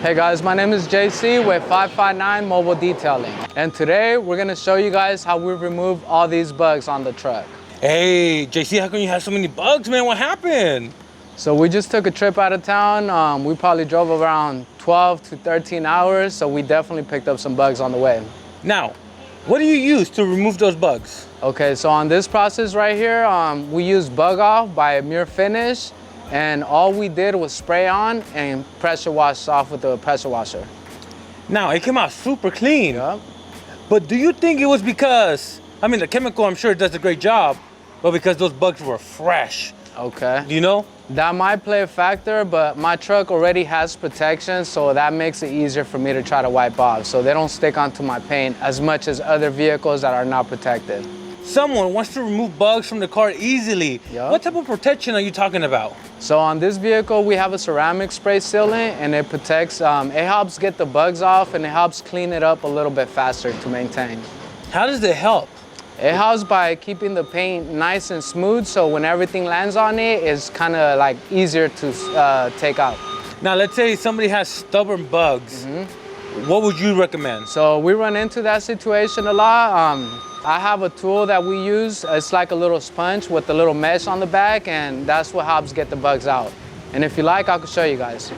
Hey guys, my name is JC with 559 Mobile Detailing. And today we're gonna show you guys how we remove all these bugs on the truck. Hey, JC, how come you have so many bugs, man? What happened? So we just took a trip out of town. We probably drove around 12 to 13 hours, so we definitely picked up some bugs on the way. Now, what do you use to remove those bugs? Okay, so on this process right here, we use Bug Off by Mirror Finish, and all we did was spray on and pressure wash off with the pressure washer. Now, it came out super clean. Yep. But do you think it was because, the chemical I'm sure does a great job, but because those bugs were fresh? Okay. Do you know? That might play a factor, but my truck already has protection, so that makes it easier for me to try to wipe off. So they don't stick onto my paint as much as other vehicles that are not protected. Someone wants to remove bugs from the car easily. Yep. What type of protection are you talking about? So on this vehicle, we have a ceramic spray sealant, and it protects, it helps get the bugs off, and it helps clean it up a little bit faster to maintain. How does it help? It helps by keeping the paint nice and smooth, so when everything lands on it, it's kind of like easier to take out. Now, let's say somebody has stubborn bugs. What would you recommend? So we run into that situation a lot. I have a tool that we use. It's like a little sponge with a little mesh on the back, and that's what helps get the bugs out. And if you like, I can show you guys.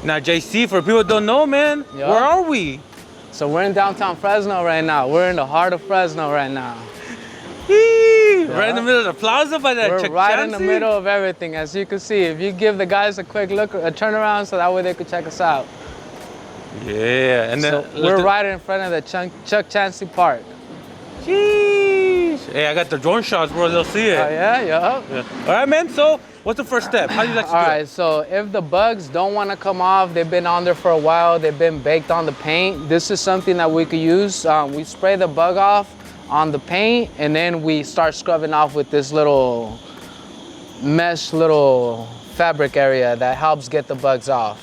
Now, JC, for people who don't know, man, Yeah. where are we? So we're in downtown Fresno right now. We're in the heart of Fresno right now. Right in the middle of the plaza by that We're right in the middle of everything, as you can see. If you give the guys a quick look, a turnaround, so that way they could check us out. Yeah, and then So we're right in front of the Chuck Chansey Park. Jeez. Hey, I got the drone shots, bro. They'll see it. Oh yeah, yeah. All right, man. So, what's the first step? How do you like to do All it? right, so if the bugs don't want to come off, they've been on there for a while, they've been baked on the paint, this is something that we could use. We spray the bug off on the paint, and then we start scrubbing off with this little mesh, little fabric area that helps get the bugs off.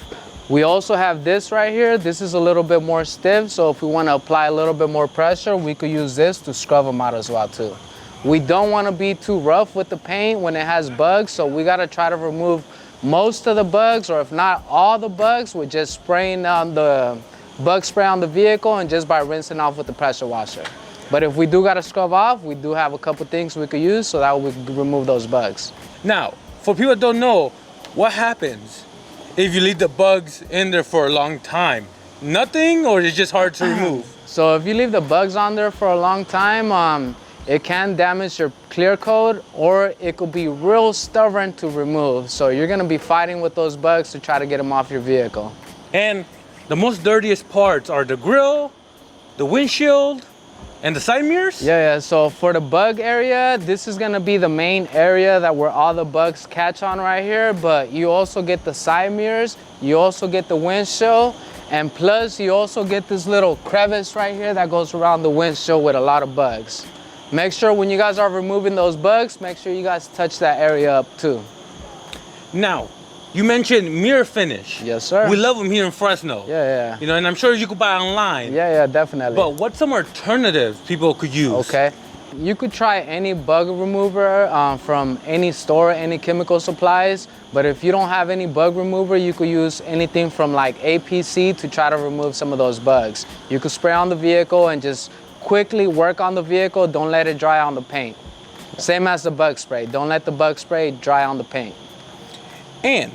We also have this right here. This is a little bit more stiff, so if we want to apply a little bit more pressure, we could use this to scrub them out as well too. We don't want to be too rough with the paint when it has bugs, so we got to try to remove most of the bugs, or if not all the bugs, with just spraying on the bug spray on the vehicle and just by rinsing off with the pressure washer. But if we do got to scrub off, we do have a couple things we could use so that we can remove those bugs. Now, for people that don't know, what happens if you leave the bugs in there for a long time? Nothing, or it's just hard to remove? So if you leave the bugs on there for a long time, it can damage your clear coat, or it could be real stubborn to remove. So you're gonna be fighting with those bugs to try to get them off your vehicle. And the most dirtiest parts are the grill, the windshield, and the side mirrors? Yeah, so for the bug area, this is gonna be the main area that where all the bugs catch on right here, but you also get the side mirrors, you also get the windshield, and plus you also get this little crevice right here that goes around the windshield with a lot of bugs. Make sure when you guys are removing those bugs, make sure you guys touch that area up too. Now, you mentioned Mirror Finish. Yes, sir. We love them here in Fresno. Yeah. You know, and I'm sure you could buy online. Yeah, definitely. But what's some alternatives people could use? Okay. You could try any bug remover from any store, any chemical supplies. But if you don't have any bug remover, you could use anything from like APC to try to remove some of those bugs. You could spray on the vehicle and just quickly work on the vehicle. Don't let it dry on the paint. Same as the bug spray. Don't let the bug spray dry on the paint. And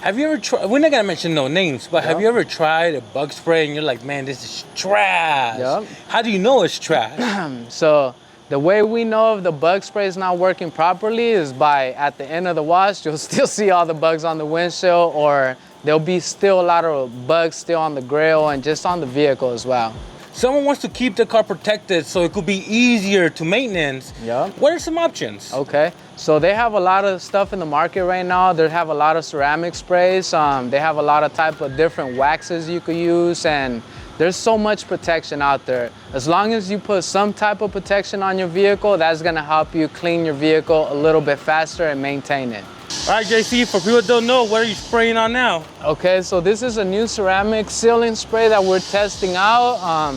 have you ever tried, we're not gonna mention no names, but have you ever tried a bug spray and you're like, man, this is trash? Yep. How do you know it's trash? So the way we know if the bug spray is not working properly is by at the end of the wash, you'll still see all the bugs on the windshield, or there'll be still a lot of bugs still on the grill and just on the vehicle as well. Someone wants to keep the car protected so it could be easier to maintenance. Yeah. What are some options? Okay, so they have a lot of stuff in the market right now. They have a lot of ceramic sprays. They have a lot of type of different waxes you could use, and there's so much protection out there. As long as you put some type of protection on your vehicle, that's gonna help you clean your vehicle a little bit faster and maintain it. All right, JC, for people that don't know, what are you spraying on now? Okay, so this is a new ceramic sealing spray that we're testing out.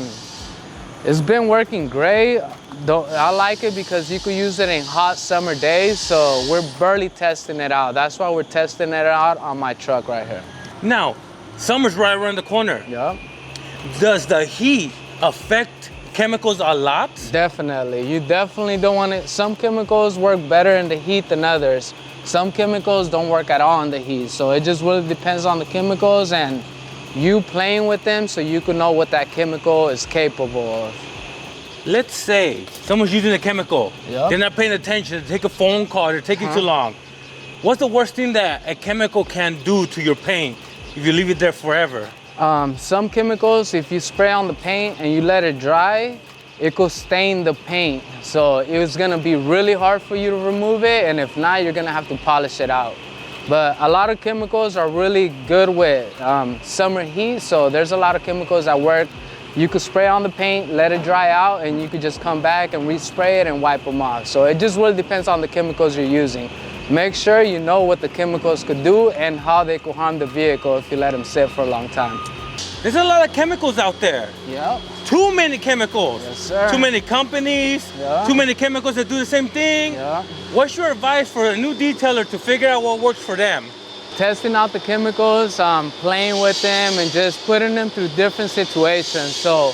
It's been working great. I like it because you could use it in hot summer days, so we're barely testing it out. That's why we're testing it out on my truck right here. Now, Summer's right around the corner. Yep. Does the heat affect chemicals a lot? Definitely. You definitely don't want it. Some chemicals work better in the heat than others. Some chemicals don't work at all in the heat. So it just really depends on the chemicals and you playing with them so you can know what that chemical is capable of. Let's say someone's using a chemical. Yep. They're not paying attention. They take a phone call. They're taking too long. What's the worst thing that a chemical can do to your paint if you leave it there forever? Some chemicals, if you spray on the paint and you let it dry, it could stain the paint. So it's gonna be really hard for you to remove it, and if not, you're gonna have to polish it out. But a lot of chemicals are really good with summer heat, so there's a lot of chemicals that work. You could spray on the paint, let it dry out, and you could just come back and respray it and wipe them off. So it just really depends on the chemicals you're using. Make sure you know what the chemicals could do and how they could harm the vehicle if you let them sit for a long time. There's a lot of chemicals out there. Yep. Too many chemicals. Yes, sir. Too many companies. Yeah. Too many chemicals that do the same thing. Yeah. What's your advice for a new detailer to figure out what works for them? Testing out the chemicals, playing with them, and just putting them through different situations. So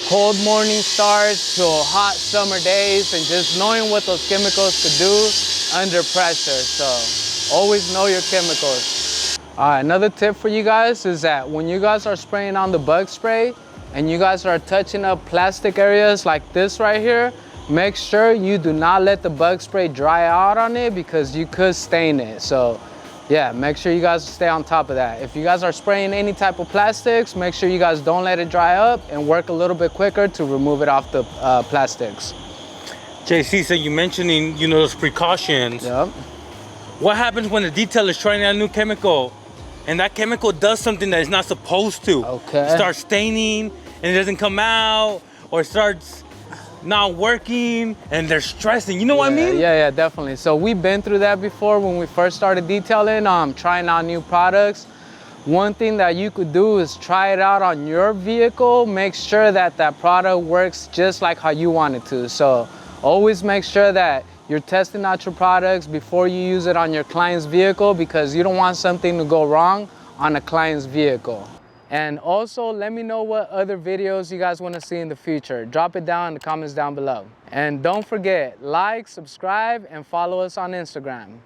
cold morning starts to hot summer days, and just knowing what those chemicals could do under pressure. So always know your chemicals. All right, another tip for you guys is that when you guys are spraying on the bug spray and you guys are touching up plastic areas like this right here, make sure you do not let the bug spray dry out on it because you could stain it. So yeah, make sure you guys stay on top of that. If you guys are spraying any type of plastics, make sure you guys don't let it dry up and work a little bit quicker to remove it off the plastics. JC, so you mentioning, those precautions. Yep. What happens when a detailer is trying out a new chemical and that chemical does something that it's not supposed to? Okay. It starts staining and it doesn't come out, or it starts not working and they're stressing. You know what I mean? Yeah, definitely. So we've been through that before when we first started detailing, trying out new products. One thing that you could do is try it out on your vehicle. Make sure that that product works just like how you want it to. So always make sure that you're testing out your products before you use it on your client's vehicle, because you don't want something to go wrong on a client's vehicle. And also let me know what other videos you guys want to see in the future. Drop it down in the comments down below. And don't forget, like, subscribe, and follow us on Instagram.